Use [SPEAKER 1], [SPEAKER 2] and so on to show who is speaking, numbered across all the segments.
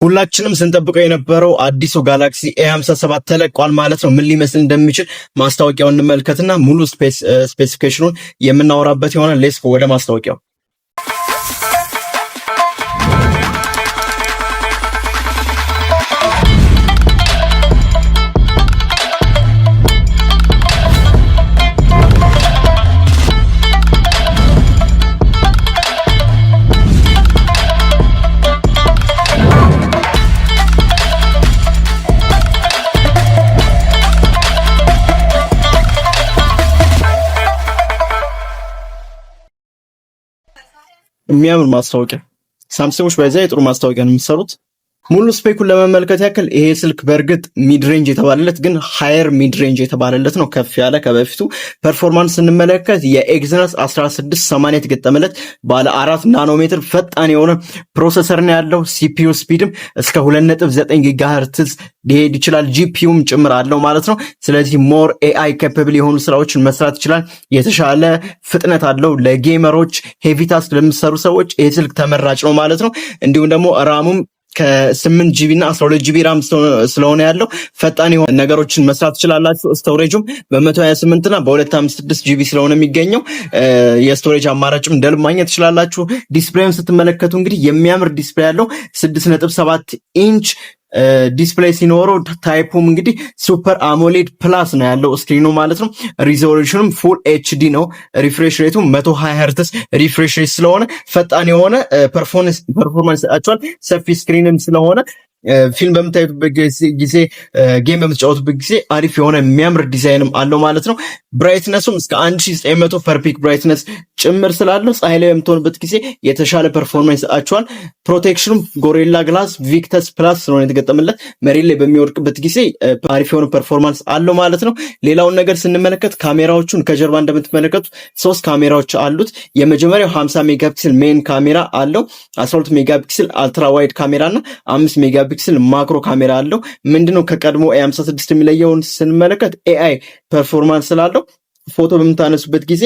[SPEAKER 1] ሁላችንም ስንጠብቀው የነበረው አዲሱ ጋላክሲ A57 ተለቋል ማለት ነው። ምን ሊመስል እንደሚችል ማስታወቂያውን እንመልከትና ሙሉ ስፔሲፊኬሽኑን የምናወራበት ይሆናል። ሌትስ ጎ ወደ ማስታወቂያው። የሚያምር ማስታወቂያ ሳምሰንጎች በዛ የጥሩ ማስታወቂያ ነው የሚሰሩት። ሙሉ ስፔኩን ለመመልከት ያክል ይሄ ስልክ በእርግጥ ሚድ ሬንጅ የተባለለት ግን ሃየር ሚድ ሬንጅ የተባለለት ነው፣ ከፍ ያለ ከበፊቱ። ፐርፎርማንስ ስንመለከት የኤግዝነስ 1680 የተገጠመለት ባለ 4 ናኖሜትር ፈጣን የሆነ ፕሮሰሰር ነው ያለው። ሲፒዩ ስፒድም እስከ 2.9 ጊጋሄርትዝ ሊሄድ ይችላል። ጂፒዩም ጭምር አለው ማለት ነው። ስለዚህ ሞር ኤአይ ካፓብል የሆኑ ስራዎችን መስራት ይችላል። የተሻለ ፍጥነት አለው። ለጌመሮች ሄቪ ታስክ ለሚሰሩ ሰዎች ይሄ ስልክ ተመራጭ ነው ማለት ነው። እንዲሁም ደግሞ ራሙም ከ8 ጂቢ እና 12 ጂቢ ራም ስለሆነ ያለው ፈጣን የሆነ ነገሮችን መስራት ትችላላችሁ። ስቶሬጁም በ128 እና በ256 ጂቢ ስለሆነ የሚገኘው የስቶሬጅ አማራጭም እንደልብ ማግኘት ትችላላችሁ። ዲስፕሌይን ስትመለከቱ እንግዲህ የሚያምር ዲስፕሌይ ያለው 6.7 ኢንች ዲስፕሌይ ሲኖረው ታይፑም እንግዲህ ሱፐር አሞሌድ ፕላስ ነው ያለው ስክሪኑ ማለት ነው። ሪዞሉሽኑም ፉል ኤችዲ ነው። ሪፍሬሽ ሬቱ 120 ሄርትዝ ሪፍሬሽ ሬት ስለሆነ ፈጣን የሆነ ፐርፎርማንስ ያጫዋል። ሰፊ ስክሪንም ስለሆነ ፊልም በምታዩበት ጊዜ ጌም በምትጫወቱበት ጊዜ አሪፍ የሆነ የሚያምር ዲዛይንም አለው ማለት ነው። ብራይትነሱም እስከ 1900 ፐር ፒክ ብራይትነስ ጭምር ስላለው ፀሐይ ላይ በምትሆንበት ጊዜ የተሻለ ፐርፎርማንስ አጫዋል። ፕሮቴክሽኑም ጎሪላ ግላስ ቪክተስ ፕላስ ስለሆነ የተገጠመለት መሬት ላይ በሚወድቅበት ጊዜ አሪፍ የሆነ ፐርፎርማንስ አለው ማለት ነው። ሌላውን ነገር ስንመለከት ካሜራዎቹን ከጀርባ እንደምትመለከቱት 3 ካሜራዎች አሉት። የመጀመሪያው 50 ሜጋፒክሰል ሜን ካሜራ አለው። 12 ሜጋፒክሰል አልትራ ዋይድ ካሜራና 5 ሜጋፒክሰል ማክሮ ካሜራ አለው። ምንድነው ከቀድሞ A56 የሚለየውን ስንመለከት ኤአይ ፐርፎርማንስ ስላለው ፎቶ በምታነሱበት ጊዜ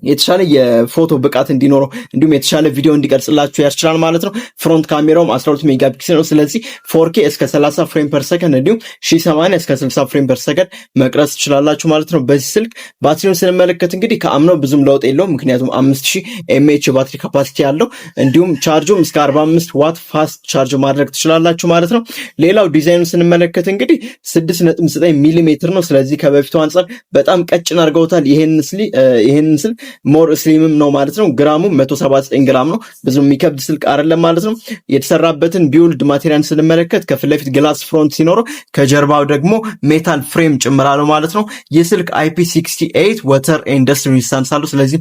[SPEAKER 1] የተሻለ የፎቶ ብቃት እንዲኖረው እንዲሁም የተሻለ ቪዲዮ እንዲቀርጽላችሁ ያስችላል ማለት ነው። ፍሮንት ካሜራውም 12 ሜጋፒክሰል ነው። ስለዚህ 4K እስከ 30 ፍሬም ፐር ሰከንድ እንዲሁም 1080 እስከ 60 ፍሬም ፐር ሰከንድ መቅረጽ ትችላላችሁ ማለት ነው በዚህ ስልክ። ባትሪውን ስንመለከት እንግዲህ ከአምናው ብዙም ለውጥ የለውም፣ ምክንያቱም 5000 ኤምኤች ባትሪ ካፓሲቲ ያለው እንዲሁም ቻርጁም እስከ 45 ዋት ፋስት ቻርጅ ማድረግ ትችላላችሁ ማለት ነው። ሌላው ዲዛይኑን ስንመለከት እንግዲህ 6.9 ሚሊ ሜትር ነው። ስለዚህ ከበፊቱ አንጻር በጣም ቀጭን አድርገውታል። ይሄን ስልክ ሞር ስሊምም ነው ማለት ነው። ግራሙ 179 ግራም ነው። ብዙ የሚከብድ ስልክ አይደለም ማለት ነው። የተሰራበትን ቢውልድ ማቴሪያል ስንመለከት ከፊት ለፊት ግላስ ፍሮንት ሲኖረው ከጀርባው ደግሞ ሜታል ፍሬም ጭምራለው ማለት ነው። ይህ ስልክ IP68 ዋተር ኢንዱስትሪ ሪዚስታንስ አለው። ስለዚህ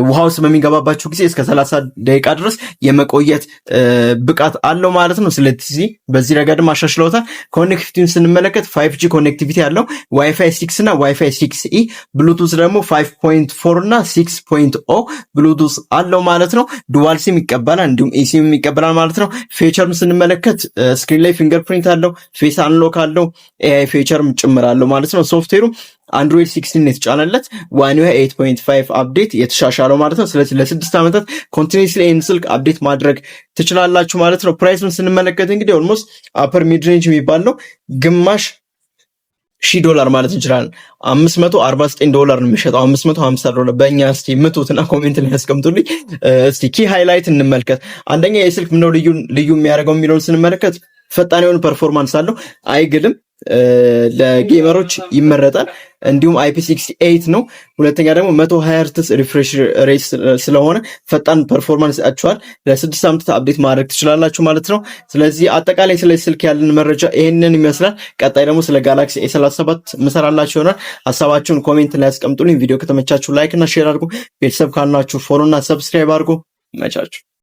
[SPEAKER 1] ውሃ ውስጥ በሚገባባችሁ ጊዜ እስከ 30 ደቂቃ ድረስ የመቆየት ብቃት አለው ማለት ነው። ስለዚህ በዚህ ረገድም አሻሽለውታል። ኮኔክቲቪቲውን ስንመለከት 5G ኮኔክቲቪቲ አለው። ዋይፋይ 6 እና ዋይፋይ 6E፣ ብሉቱዝ ደግሞ 5.4 እና 6.0 ብሉቱዝ አለው ማለት ነው። ዱዋል ሲም ይቀበላል እንዲሁም ኤሲም ይቀበላል ማለት ነው። ፊቸርም ስንመለከት ስክሪን ላይ ፊንገርፕሪንት አለው፣ ፌስ አንሎክ አለው፣ ኤአይ ፊቸርም ጭምር አለው ማለት ነው። ሶፍትዌሩ አንድሮይድ 16 የተጫነለት ዋን ዩአይ 8.5 አፕዴት የተሻሻለው ማለት ነው። ስለዚህ ለ6 ዓመታት ኮንቲኒዩስሊ ይህን ስልክ አፕዴት ማድረግ ትችላላችሁ ማለት ነው። ፕራይሱን ስንመለከት እንግዲህ ኦልሞስት አፐር ሚድ ሬንጅ የሚባል ነው። ግማሽ $1000 ማለት እንችላለን። $549 ነው የሚሸጠው፣ $550 በእኛ። እስቲ ምቱትና ኮሜንት ላይ ያስቀምጡልኝ። እስቲ ኪ ሃይላይት እንመልከት። አንደኛ የስልክ ምነው ልዩ የሚያደርገው የሚለውን ስንመለከት ፈጣን የሆነ ፐርፎርማንስ አለው፣ አይግልም፣ ለጌመሮች ይመረጣል። እንዲሁም IP68 ነው። ሁለተኛ ደግሞ 120 ሄርትዝ ሪፍሬሽ ሬት ስለሆነ ፈጣን ፐርፎርማንስ ያጫዋል። ለ6 ዓመታት አፕዴት ማድረግ ትችላላችሁ ማለት ነው። ስለዚህ አጠቃላይ ስለ ስልክ ያለን መረጃ ይሄንን ይመስላል። ቀጣይ ደግሞ ስለ ጋላክሲ A37 መሰራላችሁ ይሆናል። ሐሳባችሁን ኮሜንት ላይ አስቀምጡልኝ። ቪዲዮ ከተመቻችሁ ላይክ እና ሼር አድርጉ። ቤተሰብ ካልናችሁ ፎሎ እና ሰብስክራይብ አድርጉ። መቻችሁ